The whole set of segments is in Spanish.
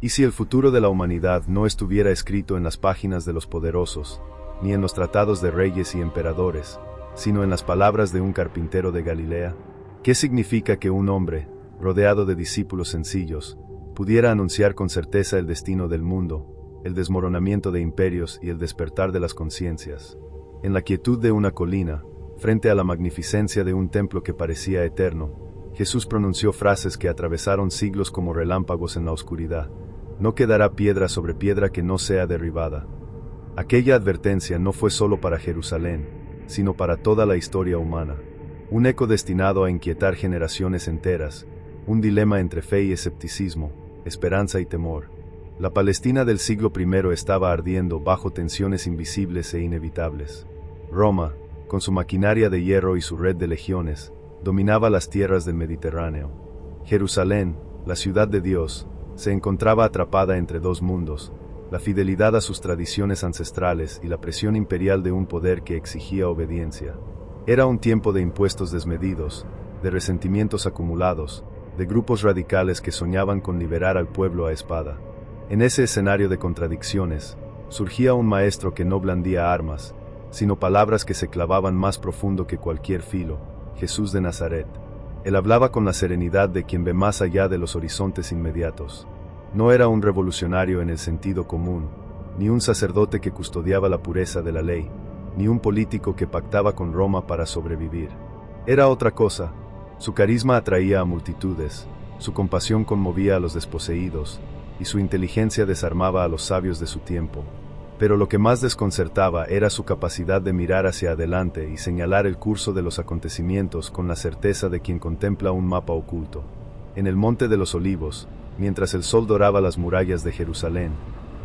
¿Y si el futuro de la humanidad no estuviera escrito en las páginas de los poderosos, ni en los tratados de reyes y emperadores, sino en las palabras de un carpintero de Galilea? ¿Qué significa que un hombre, rodeado de discípulos sencillos, pudiera anunciar con certeza el destino del mundo, el desmoronamiento de imperios y el despertar de las conciencias? En la quietud de una colina, frente a la magnificencia de un templo que parecía eterno, Jesús pronunció frases que atravesaron siglos como relámpagos en la oscuridad. No quedará piedra sobre piedra que no sea derribada. Aquella advertencia no fue solo para Jerusalén, sino para toda la historia humana. Un eco destinado a inquietar generaciones enteras, un dilema entre fe y escepticismo, esperanza y temor. La Palestina del siglo I estaba ardiendo bajo tensiones invisibles e inevitables. Roma, con su maquinaria de hierro y su red de legiones, dominaba las tierras del Mediterráneo. Jerusalén, la ciudad de Dios, se encontraba atrapada entre dos mundos, la fidelidad a sus tradiciones ancestrales y la presión imperial de un poder que exigía obediencia. Era un tiempo de impuestos desmedidos, de resentimientos acumulados, de grupos radicales que soñaban con liberar al pueblo a espada. En ese escenario de contradicciones, surgía un maestro que no blandía armas, sino palabras que se clavaban más profundo que cualquier filo: Jesús de Nazaret. Él hablaba con la serenidad de quien ve más allá de los horizontes inmediatos. No era un revolucionario en el sentido común, ni un sacerdote que custodiaba la pureza de la ley, ni un político que pactaba con Roma para sobrevivir. Era otra cosa. Su carisma atraía a multitudes, su compasión conmovía a los desposeídos, y su inteligencia desarmaba a los sabios de su tiempo. Pero lo que más desconcertaba era su capacidad de mirar hacia adelante y señalar el curso de los acontecimientos con la certeza de quien contempla un mapa oculto. En el Monte de los Olivos, mientras el sol doraba las murallas de Jerusalén,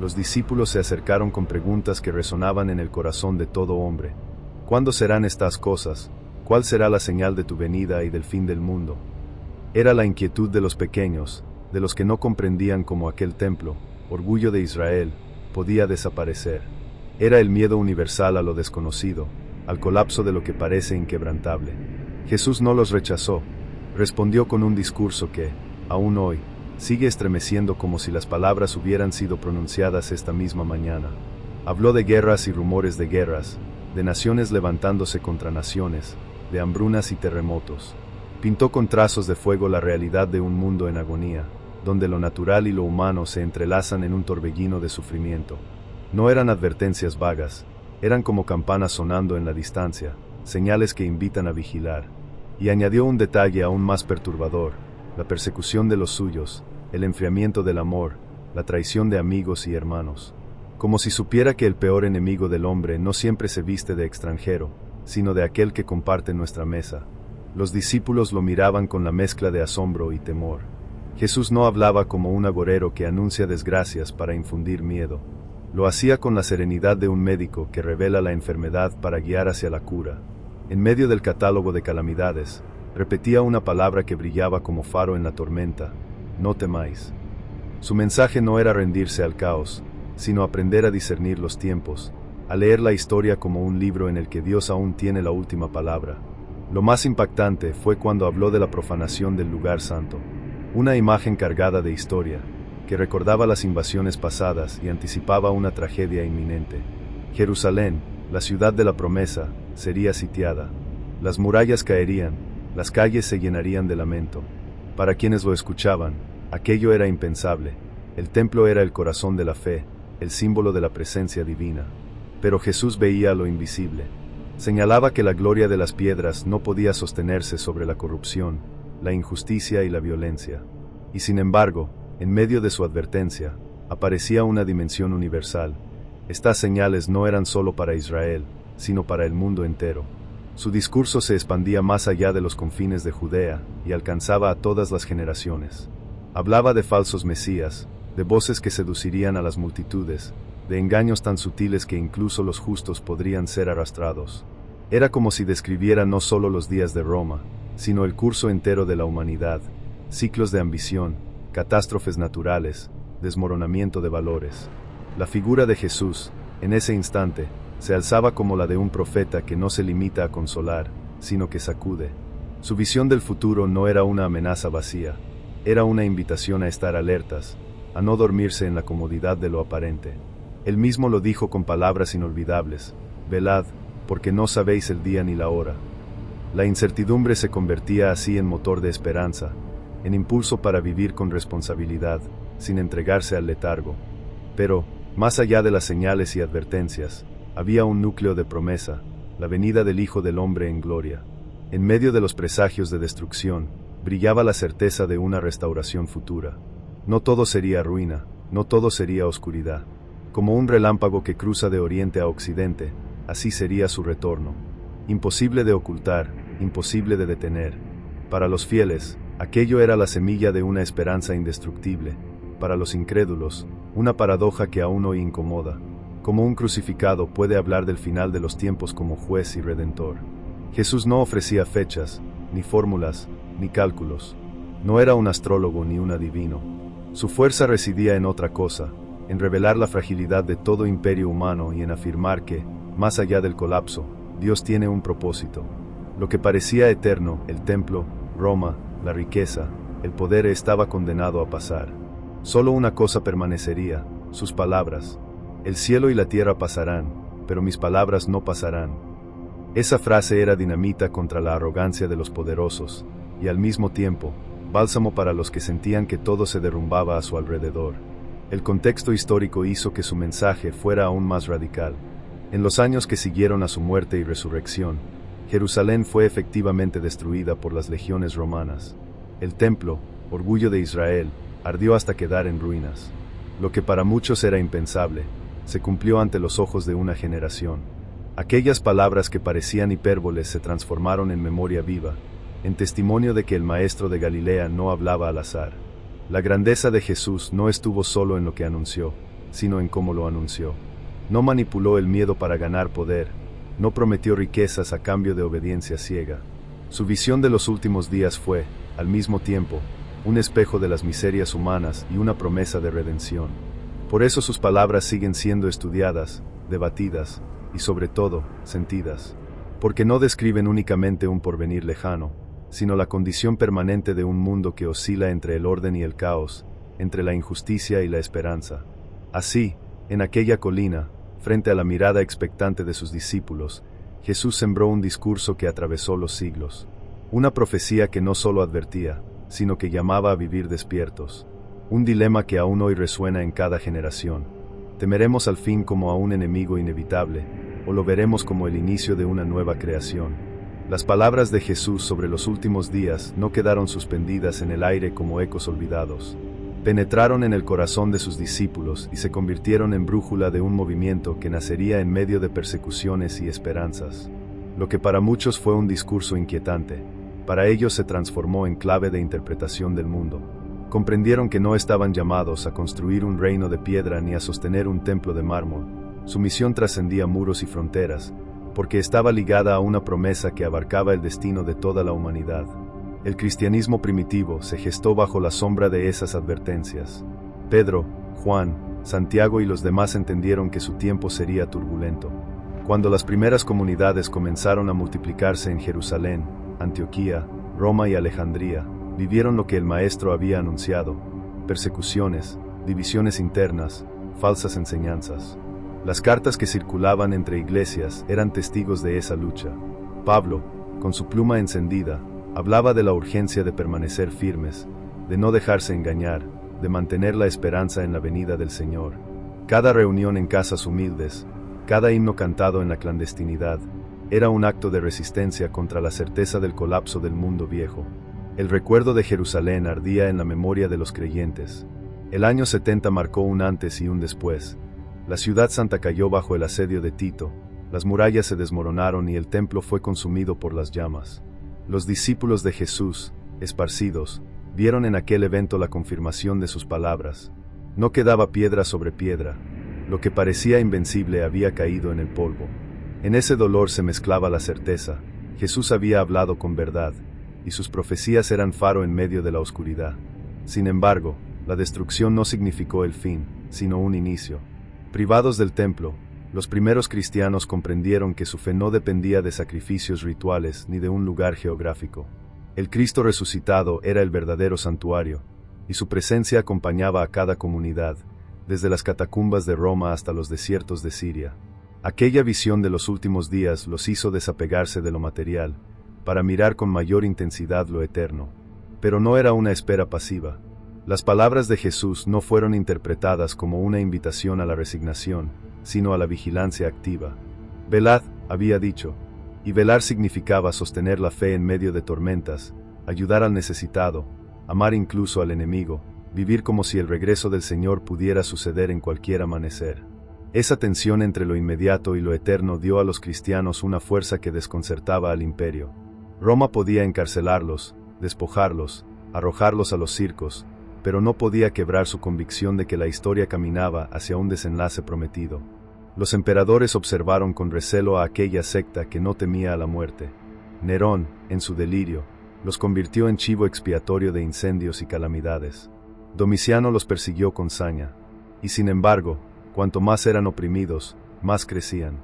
los discípulos se acercaron con preguntas que resonaban en el corazón de todo hombre. ¿Cuándo serán estas cosas? ¿Cuál será la señal de tu venida y del fin del mundo? Era la inquietud de los pequeños, de los que no comprendían cómo aquel templo, orgullo de Israel, podía desaparecer. Era el miedo universal a lo desconocido, al colapso de lo que parece inquebrantable. Jesús no los rechazó, respondió con un discurso que, aún hoy, sigue estremeciendo como si las palabras hubieran sido pronunciadas esta misma mañana. Habló de guerras y rumores de guerras, de naciones levantándose contra naciones, de hambrunas y terremotos. Pintó con trazos de fuego la realidad de un mundo en agonía, donde lo natural y lo humano se entrelazan en un torbellino de sufrimiento. No eran advertencias vagas, eran como campanas sonando en la distancia, señales que invitan a vigilar. Y añadió un detalle aún más perturbador: la persecución de los suyos, el enfriamiento del amor, la traición de amigos y hermanos. Como si supiera que el peor enemigo del hombre no siempre se viste de extranjero, sino de aquel que comparte nuestra mesa. Los discípulos lo miraban con la mezcla de asombro y temor. Jesús no hablaba como un agorero que anuncia desgracias para infundir miedo. Lo hacía con la serenidad de un médico que revela la enfermedad para guiar hacia la cura. En medio del catálogo de calamidades, repetía una palabra que brillaba como faro en la tormenta: no temáis. Su mensaje no era rendirse al caos, sino aprender a discernir los tiempos, a leer la historia como un libro en el que Dios aún tiene la última palabra. Lo más impactante fue cuando habló de la profanación del lugar santo. Una imagen cargada de historia, que recordaba las invasiones pasadas y anticipaba una tragedia inminente. Jerusalén, la ciudad de la promesa, sería sitiada. Las murallas caerían, las calles se llenarían de lamento. Para quienes lo escuchaban, aquello era impensable. El templo era el corazón de la fe, el símbolo de la presencia divina. Pero Jesús veía lo invisible. Señalaba que la gloria de las piedras no podía sostenerse sobre la corrupción, la injusticia y la violencia. Y sin embargo, en medio de su advertencia, aparecía una dimensión universal. Estas señales no eran solo para Israel, sino para el mundo entero. Su discurso se expandía más allá de los confines de Judea y alcanzaba a todas las generaciones. Hablaba de falsos mesías, de voces que seducirían a las multitudes, de engaños tan sutiles que incluso los justos podrían ser arrastrados. Era como si describiera no solo los días de Roma, sino el curso entero de la humanidad: ciclos de ambición, catástrofes naturales, desmoronamiento de valores. La figura de Jesús, en ese instante, se alzaba como la de un profeta que no se limita a consolar, sino que sacude. Su visión del futuro no era una amenaza vacía, era una invitación a estar alertas, a no dormirse en la comodidad de lo aparente. Él mismo lo dijo con palabras inolvidables: velad, porque no sabéis el día ni la hora. La incertidumbre se convertía así en motor de esperanza, en impulso para vivir con responsabilidad, sin entregarse al letargo. Pero, más allá de las señales y advertencias, había un núcleo de promesa: la venida del Hijo del Hombre en gloria. En medio de los presagios de destrucción, brillaba la certeza de una restauración futura. No todo sería ruina, no todo sería oscuridad. Como un relámpago que cruza de oriente a occidente, así sería su retorno. Imposible de ocultar, imposible de detener. Para los fieles, aquello era la semilla de una esperanza indestructible. Para los incrédulos, una paradoja que aún hoy incomoda. Como un crucificado puede hablar del final de los tiempos como juez y redentor. Jesús no ofrecía fechas, ni fórmulas, ni cálculos. No era un astrólogo ni un adivino. Su fuerza residía en otra cosa, en revelar la fragilidad de todo imperio humano y en afirmar que, más allá del colapso, Dios tiene un propósito. Lo que parecía eterno, el templo, Roma, la riqueza, el poder, estaba condenado a pasar. Solo una cosa permanecería: sus palabras. El cielo y la tierra pasarán, pero mis palabras no pasarán. Esa frase era dinamita contra la arrogancia de los poderosos, y al mismo tiempo, bálsamo para los que sentían que todo se derrumbaba a su alrededor. El contexto histórico hizo que su mensaje fuera aún más radical. En los años que siguieron a su muerte y resurrección, Jerusalén fue efectivamente destruida por las legiones romanas. El templo, orgullo de Israel, ardió hasta quedar en ruinas. Lo que para muchos era impensable, se cumplió ante los ojos de una generación. Aquellas palabras que parecían hipérboles se transformaron en memoria viva, en testimonio de que el Maestro de Galilea no hablaba al azar. La grandeza de Jesús no estuvo solo en lo que anunció, sino en cómo lo anunció. No manipuló el miedo para ganar poder, no prometió riquezas a cambio de obediencia ciega. Su visión de los últimos días fue, al mismo tiempo, un espejo de las miserias humanas y una promesa de redención. Por eso sus palabras siguen siendo estudiadas, debatidas y sobre todo, sentidas. Porque no describen únicamente un porvenir lejano, sino la condición permanente de un mundo que oscila entre el orden y el caos, entre la injusticia y la esperanza. Así, en aquella colina, frente a la mirada expectante de sus discípulos, Jesús sembró un discurso que atravesó los siglos. Una profecía que no solo advertía, sino que llamaba a vivir despiertos. Un dilema que aún hoy resuena en cada generación. ¿Temeremos al fin como a un enemigo inevitable, o lo veremos como el inicio de una nueva creación? Las palabras de Jesús sobre los últimos días no quedaron suspendidas en el aire como ecos olvidados. Penetraron en el corazón de sus discípulos y se convirtieron en brújula de un movimiento que nacería en medio de persecuciones y esperanzas. Lo que para muchos fue un discurso inquietante, para ellos se transformó en clave de interpretación del mundo. Comprendieron que no estaban llamados a construir un reino de piedra ni a sostener un templo de mármol. Su misión trascendía muros y fronteras, porque estaba ligada a una promesa que abarcaba el destino de toda la humanidad. El cristianismo primitivo se gestó bajo la sombra de esas advertencias. Pedro, Juan, Santiago y los demás entendieron que su tiempo sería turbulento. Cuando las primeras comunidades comenzaron a multiplicarse en Jerusalén, Antioquía, Roma y Alejandría, vivieron lo que el Maestro había anunciado: persecuciones, divisiones internas, falsas enseñanzas. Las cartas que circulaban entre iglesias eran testigos de esa lucha. Pablo, con su pluma encendida, hablaba de la urgencia de permanecer firmes, de no dejarse engañar, de mantener la esperanza en la venida del Señor. Cada reunión en casas humildes, cada himno cantado en la clandestinidad, era un acto de resistencia contra la certeza del colapso del mundo viejo. El recuerdo de Jerusalén ardía en la memoria de los creyentes. El año 70 marcó un antes y un después. La ciudad santa cayó bajo el asedio de Tito, las murallas se desmoronaron y el templo fue consumido por las llamas. Los discípulos de Jesús, esparcidos, vieron en aquel evento la confirmación de sus palabras. No quedaba piedra sobre piedra. Lo que parecía invencible había caído en el polvo. En ese dolor se mezclaba la certeza: Jesús había hablado con verdad, y sus profecías eran faro en medio de la oscuridad. Sin embargo, la destrucción no significó el fin, sino un inicio. Privados del templo, los primeros cristianos comprendieron que su fe no dependía de sacrificios rituales ni de un lugar geográfico. El Cristo resucitado era el verdadero santuario, y su presencia acompañaba a cada comunidad, desde las catacumbas de Roma hasta los desiertos de Siria. Aquella visión de los últimos días los hizo desapegarse de lo material, para mirar con mayor intensidad lo eterno. Pero no era una espera pasiva. Las palabras de Jesús no fueron interpretadas como una invitación a la resignación, sino a la vigilancia activa. Velad, había dicho, y velar significaba sostener la fe en medio de tormentas, ayudar al necesitado, amar incluso al enemigo, vivir como si el regreso del Señor pudiera suceder en cualquier amanecer. Esa tensión entre lo inmediato y lo eterno dio a los cristianos una fuerza que desconcertaba al imperio. Roma podía encarcelarlos, despojarlos, arrojarlos a los circos, pero no podía quebrar su convicción de que la historia caminaba hacia un desenlace prometido. Los emperadores observaron con recelo a aquella secta que no temía a la muerte. Nerón, en su delirio, los convirtió en chivo expiatorio de incendios y calamidades. Domiciano los persiguió con saña. Y sin embargo, cuanto más eran oprimidos, más crecían.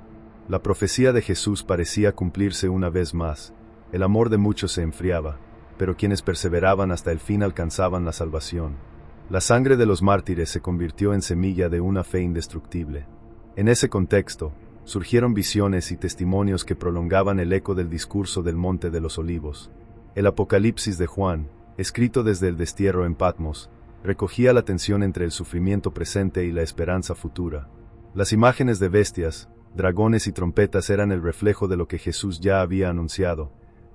La profecía de Jesús parecía cumplirse una vez más. El amor de muchos se enfriaba, pero quienes perseveraban hasta el fin alcanzaban la salvación. La sangre de los mártires se convirtió en semilla de una fe indestructible. En ese contexto, surgieron visiones y testimonios que prolongaban el eco del discurso del Monte de los Olivos. El Apocalipsis de Juan, escrito desde el destierro en Patmos, recogía la tensión entre el sufrimiento presente y la esperanza futura. Las imágenes de bestias, dragones y trompetas eran el reflejo de lo que Jesús ya había anunciado: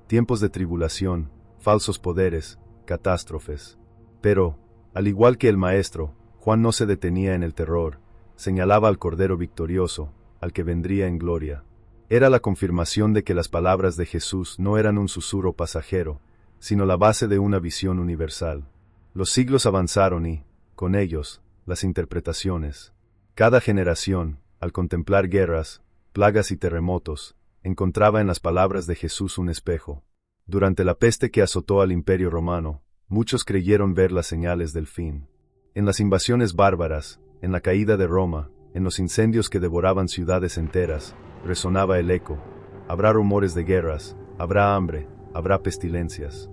tiempos de tribulación, falsos poderes, catástrofes. Pero, al igual que el Maestro, Juan no se detenía en el terror, señalaba al Cordero victorioso, al que vendría en gloria. Era la confirmación de que las palabras de Jesús no eran un susurro pasajero, sino la base de una visión universal. Los siglos avanzaron y, con ellos, las interpretaciones. Cada generación, al contemplar guerras, plagas y terremotos, encontraba en las palabras de Jesús un espejo. Durante la peste que azotó al Imperio Romano, muchos creyeron ver las señales del fin. En las invasiones bárbaras, en la caída de Roma, en los incendios que devoraban ciudades enteras, resonaba el eco: habrá rumores de guerras, habrá hambre, habrá pestilencias.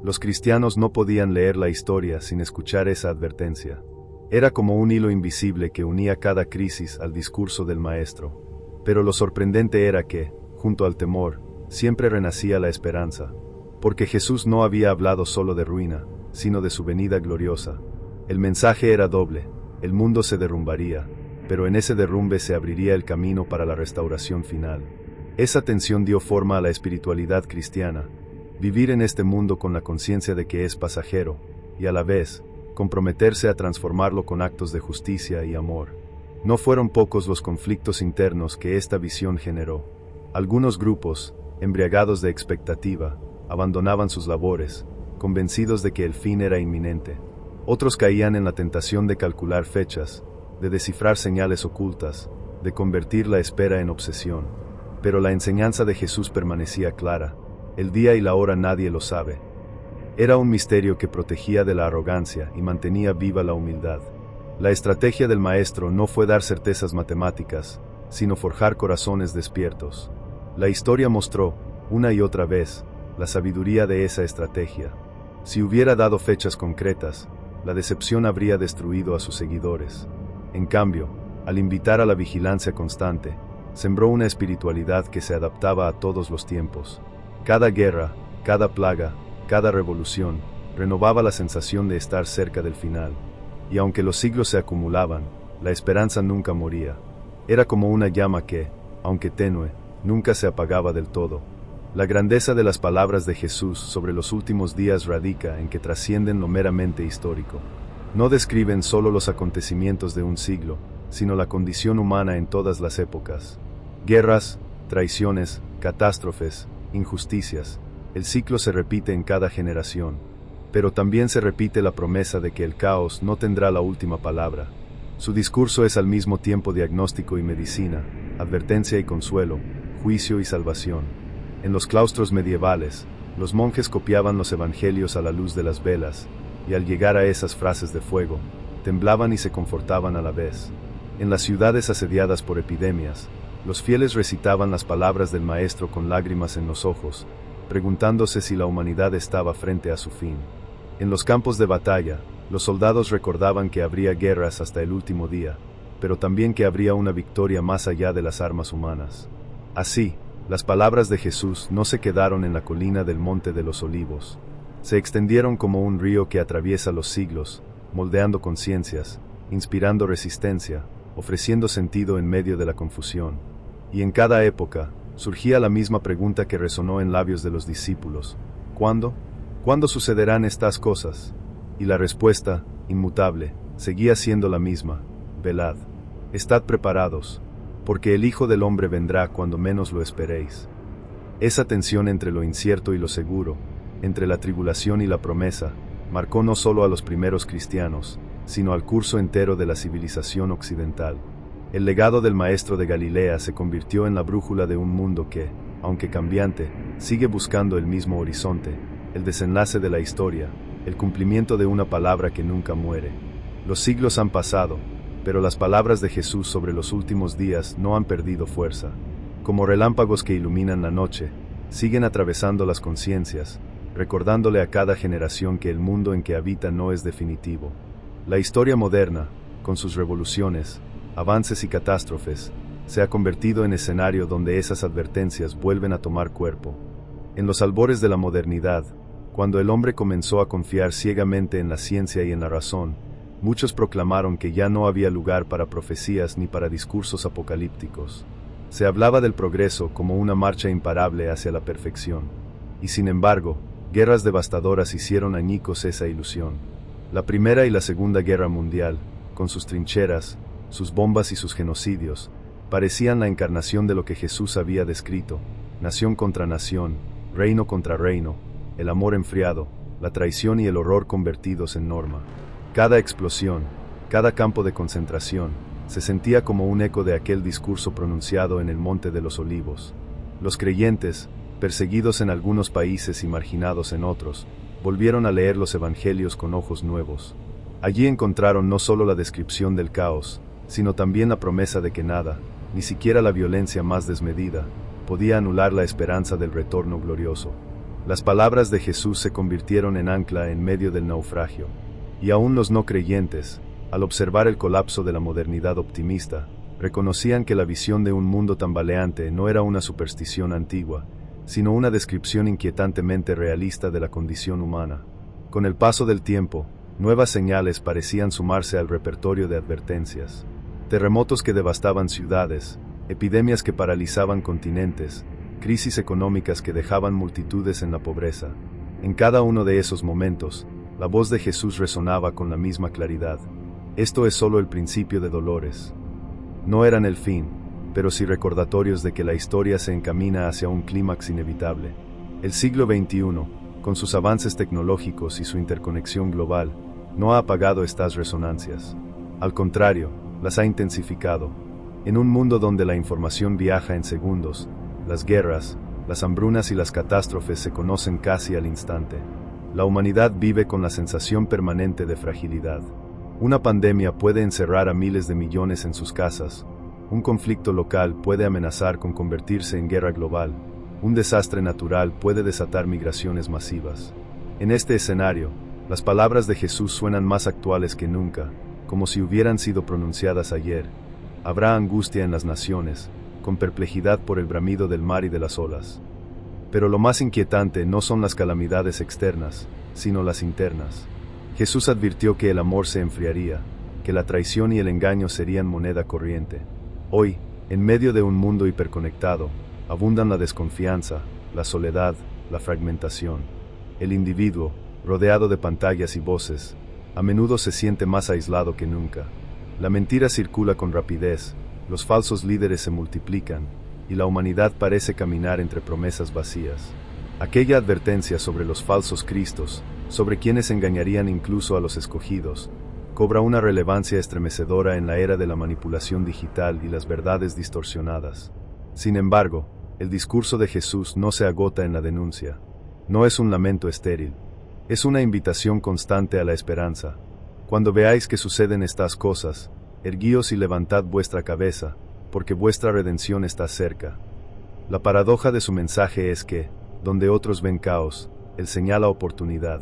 Los cristianos no podían leer la historia sin escuchar esa advertencia. Era como un hilo invisible que unía cada crisis al discurso del Maestro. Pero lo sorprendente era que, junto al temor, siempre renacía la esperanza. Porque Jesús no había hablado solo de ruina, sino de su venida gloriosa. El mensaje era doble: el mundo se derrumbaría, pero en ese derrumbe se abriría el camino para la restauración final. Esa tensión dio forma a la espiritualidad cristiana: vivir en este mundo con la conciencia de que es pasajero, y a la vez, comprometerse a transformarlo con actos de justicia y amor. No fueron pocos los conflictos internos que esta visión generó. Algunos grupos, embriagados de expectativa, abandonaban sus labores, convencidos de que el fin era inminente. Otros caían en la tentación de calcular fechas, de descifrar señales ocultas, de convertir la espera en obsesión. Pero la enseñanza de Jesús permanecía clara: el día y la hora nadie lo sabe. Era un misterio que protegía de la arrogancia y mantenía viva la humildad. La estrategia del Maestro no fue dar certezas matemáticas, sino forjar corazones despiertos. La historia mostró, una y otra vez, la sabiduría de esa estrategia. Si hubiera dado fechas concretas, la decepción habría destruido a sus seguidores. En cambio, al invitar a la vigilancia constante, sembró una espiritualidad que se adaptaba a todos los tiempos. Cada guerra, cada plaga, cada revolución, renovaba la sensación de estar cerca del final. Y aunque los siglos se acumulaban, la esperanza nunca moría. Era como una llama que, aunque tenue, nunca se apagaba del todo. La grandeza de las palabras de Jesús sobre los últimos días radica en que trascienden lo meramente histórico. No describen solo los acontecimientos de un siglo, sino la condición humana en todas las épocas. Guerras, traiciones, catástrofes, injusticias. El ciclo se repite en cada generación, pero también se repite la promesa de que el caos no tendrá la última palabra. Su discurso es al mismo tiempo diagnóstico y medicina, advertencia y consuelo, juicio y salvación. En los claustros medievales, los monjes copiaban los evangelios a la luz de las velas, y al llegar a esas frases de fuego, temblaban y se confortaban a la vez. En las ciudades asediadas por epidemias, los fieles recitaban las palabras del Maestro con lágrimas en los ojos, preguntándose si la humanidad estaba frente a su fin. En los campos de batalla, Los soldados recordaban que habría guerras hasta el último día, pero también que habría una victoria más allá de las armas humanas. Así, las palabras de Jesús no se quedaron en la colina del Monte de los Olivos. Se extendieron como un río que atraviesa los siglos, moldeando conciencias, inspirando resistencia, ofreciendo sentido en medio de la confusión. Y en cada época, surgía la misma pregunta que resonó en labios de los discípulos: ¿cuándo? ¿Cuándo sucederán estas cosas? Y la respuesta, inmutable, seguía siendo la misma: velad. Estad preparados, porque el Hijo del Hombre vendrá cuando menos lo esperéis. Esa tensión entre lo incierto y lo seguro, entre la tribulación y la promesa, marcó no solo a los primeros cristianos, sino al curso entero de la civilización occidental. El legado del Maestro de Galilea se convirtió en la brújula de un mundo que, aunque cambiante, sigue buscando el mismo horizonte, el desenlace de la historia, el cumplimiento de una palabra que nunca muere. Los siglos han pasado, pero las palabras de Jesús sobre los últimos días no han perdido fuerza. Como relámpagos que iluminan la noche, siguen atravesando las conciencias, recordándole a cada generación que el mundo en que habita no es definitivo. La historia moderna, con sus revoluciones, avances y catástrofes, se ha convertido en escenario donde esas advertencias vuelven a tomar cuerpo. En los albores de la modernidad, cuando el hombre comenzó a confiar ciegamente en la ciencia y en la razón, muchos proclamaron que ya no había lugar para profecías ni para discursos apocalípticos. Se hablaba del progreso como una marcha imparable hacia la perfección. Y sin embargo, guerras devastadoras hicieron añicos esa ilusión. La Primera y la Segunda Guerra Mundial, con sus trincheras, sus bombas y sus genocidios, parecían la encarnación de lo que Jesús había descrito: nación contra nación, reino contra reino, el amor enfriado, la traición y el horror convertidos en norma. Cada explosión, cada campo de concentración, se sentía como un eco de aquel discurso pronunciado en el Monte de los Olivos. Los creyentes, perseguidos en algunos países y marginados en otros, volvieron a leer los evangelios con ojos nuevos. Allí encontraron no solo la descripción del caos, sino también la promesa de que nada, ni siquiera la violencia más desmedida, podía anular la esperanza del retorno glorioso. Las palabras de Jesús se convirtieron en ancla en medio del naufragio. Y aún los no creyentes, al observar el colapso de la modernidad optimista, reconocían que la visión de un mundo tambaleante no era una superstición antigua, sino una descripción inquietantemente realista de la condición humana. Con el paso del tiempo, nuevas señales parecían sumarse al repertorio de advertencias. Terremotos que devastaban ciudades, epidemias que paralizaban continentes, crisis económicas que dejaban multitudes en la pobreza. En cada uno de esos momentos, la voz de Jesús resonaba con la misma claridad: esto es solo el principio de dolores. No eran el fin, pero sí recordatorios de que la historia se encamina hacia un clímax inevitable. El siglo XXI, con sus avances tecnológicos y su interconexión global, no ha apagado estas resonancias. Al contrario, las ha intensificado. En un mundo donde la información viaja en segundos, las guerras, las hambrunas y las catástrofes se conocen casi al instante. La humanidad vive con la sensación permanente de fragilidad. Una pandemia puede encerrar a miles de millones en sus casas. Un conflicto local puede amenazar con convertirse en guerra global. Un desastre natural puede desatar migraciones masivas. En este escenario, las palabras de Jesús suenan más actuales que nunca, como si hubieran sido pronunciadas ayer. Habrá angustia en las naciones, con perplejidad por el bramido del mar y de las olas. Pero lo más inquietante no son las calamidades externas, sino las internas. Jesús advirtió que el amor se enfriaría, que la traición y el engaño serían moneda corriente. Hoy, en medio de un mundo hiperconectado, abundan la desconfianza, la soledad, la fragmentación. El individuo, rodeado de pantallas y voces, a menudo se siente más aislado que nunca. La mentira circula con rapidez, los falsos líderes se multiplican, y la humanidad parece caminar entre promesas vacías. Aquella advertencia sobre los falsos cristos, sobre quienes engañarían incluso a los escogidos, cobra una relevancia estremecedora en la era de la manipulación digital y las verdades distorsionadas. Sin embargo, el discurso de Jesús no se agota en la denuncia. No es un lamento estéril. Es una invitación constante a la esperanza. Cuando veáis que suceden estas cosas, erguíos y levantad vuestra cabeza, porque vuestra redención está cerca. La paradoja de su mensaje es que, donde otros ven caos, él señala oportunidad.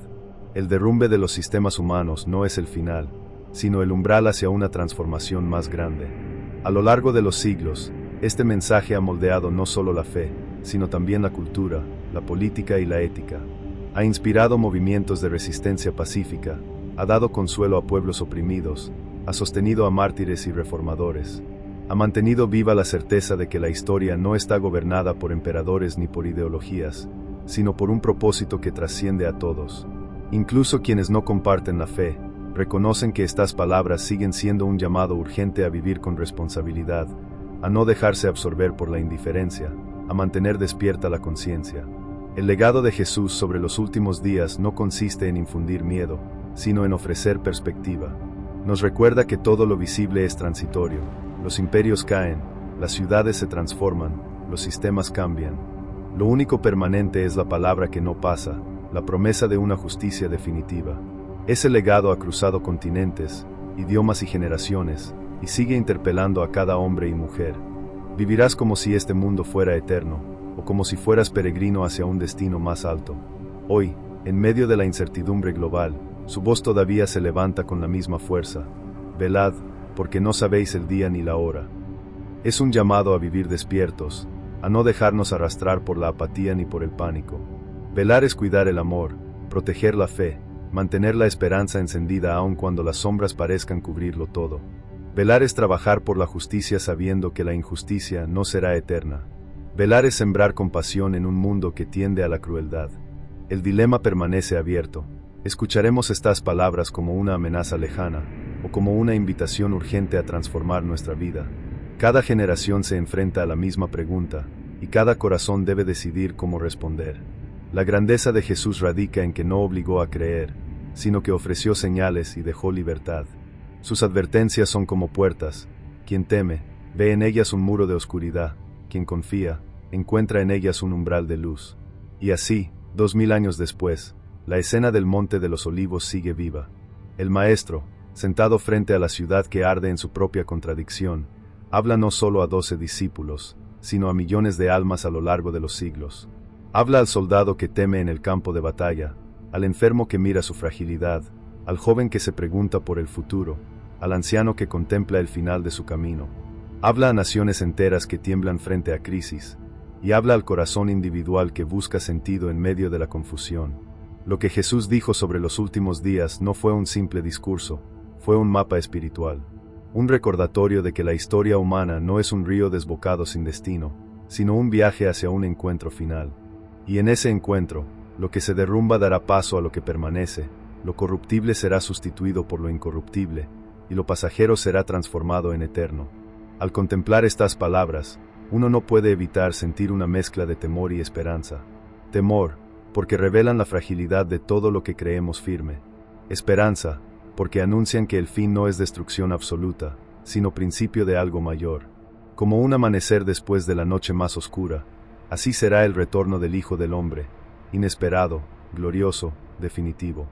El derrumbe de los sistemas humanos no es el final, sino el umbral hacia una transformación más grande. A lo largo de los siglos, este mensaje ha moldeado no solo la fe, sino también la cultura, la política y la ética. Ha inspirado movimientos de resistencia pacífica, ha dado consuelo a pueblos oprimidos, ha sostenido a mártires y reformadores, ha mantenido viva la certeza de que la historia no está gobernada por emperadores ni por ideologías, sino por un propósito que trasciende a todos. Incluso quienes no comparten la fe, reconocen que estas palabras siguen siendo un llamado urgente a vivir con responsabilidad, a no dejarse absorber por la indiferencia, a mantener despierta la conciencia. El legado de Jesús sobre los últimos días no consiste en infundir miedo, sino en ofrecer perspectiva. Nos recuerda que todo lo visible es transitorio, los imperios caen, las ciudades se transforman, los sistemas cambian. Lo único permanente es la palabra que no pasa, la promesa de una justicia definitiva. Ese legado ha cruzado continentes, idiomas y generaciones, y sigue interpelando a cada hombre y mujer. Vivirás como si este mundo fuera eterno, o como si fueras peregrino hacia un destino más alto. Hoy, en medio de la incertidumbre global, su voz todavía se levanta con la misma fuerza. Velad, porque no sabéis el día ni la hora. Es un llamado a vivir despiertos, a no dejarnos arrastrar por la apatía ni por el pánico. Velar es cuidar el amor, proteger la fe, mantener la esperanza encendida aun cuando las sombras parezcan cubrirlo todo. Velar es trabajar por la justicia sabiendo que la injusticia no será eterna. Velar es sembrar compasión en un mundo que tiende a la crueldad. El dilema permanece abierto. ¿Escucharemos estas palabras como una amenaza lejana, o como una invitación urgente a transformar nuestra vida? Cada generación se enfrenta a la misma pregunta, y cada corazón debe decidir cómo responder. La grandeza de Jesús radica en que no obligó a creer, sino que ofreció señales y dejó libertad. Sus advertencias son como puertas. Quien teme, ve en ellas un muro de oscuridad. Quien confía, encuentra en ellas un umbral de luz. Y así, 2000 años después, la escena del Monte de los Olivos sigue viva. El Maestro, sentado frente a la ciudad que arde en su propia contradicción, habla no solo a 12 discípulos, sino a millones de almas a lo largo de los siglos. Habla al soldado que teme en el campo de batalla, al enfermo que mira su fragilidad, al joven que se pregunta por el futuro, al anciano que contempla el final de su camino. Habla a naciones enteras que tiemblan frente a crisis, y habla al corazón individual que busca sentido en medio de la confusión. Lo que Jesús dijo sobre los últimos días no fue un simple discurso, fue un mapa espiritual. Un recordatorio de que la historia humana no es un río desbocado sin destino, sino un viaje hacia un encuentro final. Y en ese encuentro, lo que se derrumba dará paso a lo que permanece, lo corruptible será sustituido por lo incorruptible, y lo pasajero será transformado en eterno. Al contemplar estas palabras, uno no puede evitar sentir una mezcla de temor y esperanza. Temor, porque revelan la fragilidad de todo lo que creemos firme. Esperanza, porque anuncian que el fin no es destrucción absoluta, sino principio de algo mayor. Como un amanecer después de la noche más oscura, así será el retorno del Hijo del Hombre, inesperado, glorioso, definitivo.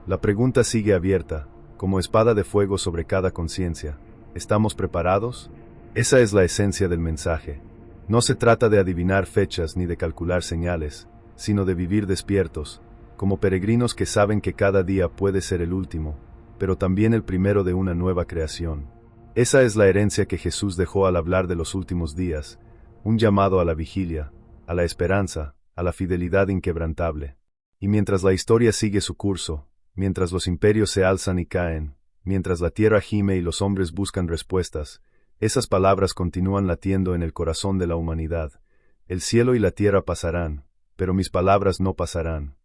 La pregunta sigue abierta, como espada de fuego sobre cada conciencia. ¿Estamos preparados? Esa es la esencia del mensaje. No se trata de adivinar fechas ni de calcular señales, sino de vivir despiertos, como peregrinos que saben que cada día puede ser el último, pero también el primero de una nueva creación. Esa es la herencia que Jesús dejó al hablar de los últimos días, un llamado a la vigilia, a la esperanza, a la fidelidad inquebrantable. Y mientras la historia sigue su curso, mientras los imperios se alzan y caen, mientras la tierra gime y los hombres buscan respuestas, esas palabras continúan latiendo en el corazón de la humanidad. El cielo y la tierra pasarán, pero mis palabras no pasarán.